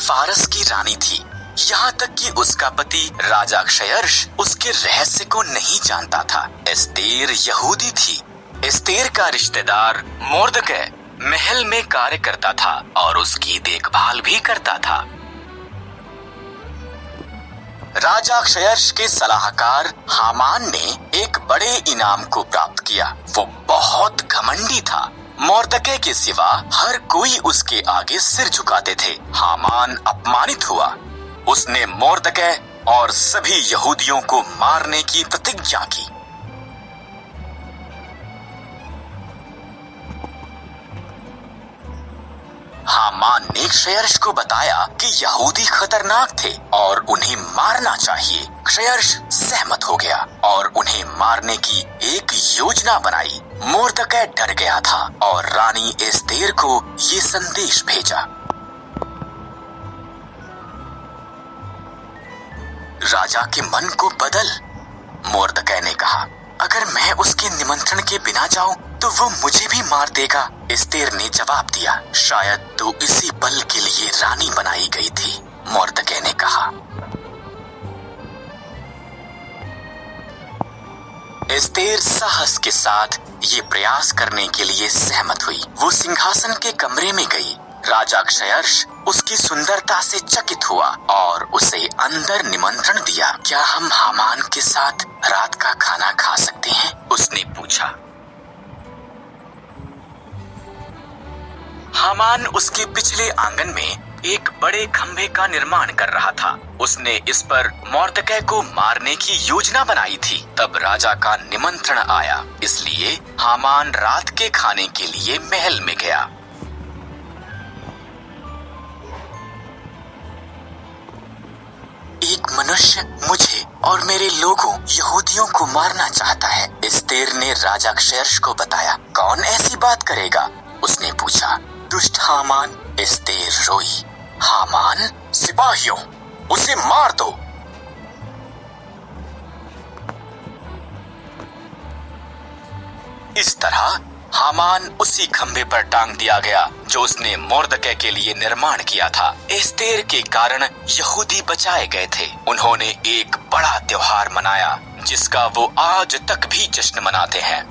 फारस की रानी थी। यहाँ तक कि उसका पति राजा क्षयर्ष उसके रहस्य को नहीं जानता था। एस्तेर यहूदी थी। एस्तेर का रिश्तेदार मोर्दकै महल में कार्य करता था और उसकी देखभाल भी करता था। राजा क्षयर्ष के सलाहकार हामान ने एक बड़े इनाम को प्राप्त किया। वो बहुत घमंडी था। मोर्दकै के सिवा हर कोई उसके आगे सिर झुकाते थे। हामान अपमानित हुआ। उसने मोर्दकै और सभी यहूदियों को मारने की प्रतिज्ञा की। हामान ने क्षयर्ष को बताया कि यहूदी खतरनाक थे और उन्हें मारना चाहिए। क्षयर्ष सहमत हो गया और उन्हें मारने की एक योजना बनाई। मोर्दकै डर गया था और रानी एस्तेर को ये संदेश भेजा। राजा के मन को बदल। मोर्दकै ने कहा, अगर मैं उसके निमंत्रण के बिना जाऊं तो वो मुझे भी मार देगा। एस्तेर ने जवाब दिया, शायद तू इसी पल के लिए रानी बनाई गई थी। मोर्दकै ने कहा। एस्तेर साहस के साथ ये प्रयास करने के लिए सहमत हुई। वो सिंहासन के कमरे में गई। राजा क्षयर्ष उसकी सुंदरता से चकित हुआ और उसे अंदर निमंत्रण दिया। क्या हम हामान के साथ रात का खाना खा सकते हैं? उसने पूछा। हामान उसके पिछले आंगन में एक बड़े खंभे का निर्माण कर रहा था। उसने इस पर मोर्दकै को मारने की योजना बनाई थी। तब राजा का निमंत्रण आया, इसलिए हामान रात के खाने के लिए महल में गया। एक मनुष्य मुझे और मेरे लोगों यहूदियों को मारना चाहता है, एस्तेर ने राजा क्षयर्ष को बताया। कौन ऐसी बात करेगा? उसने पूछा। दुष्ट हामान, एस्तेर रोई। हामान, सिपाहियों, उसे मार दो। इस तरह हामान उसी खंभे पर टांग दिया गया जो उसने मोर्दकै के लिए निर्माण किया था। एस्तेर के कारण यहूदी बचाए गए थे। उन्होंने एक बड़ा त्योहार मनाया जिसका वो आज तक भी जश्न मनाते हैं।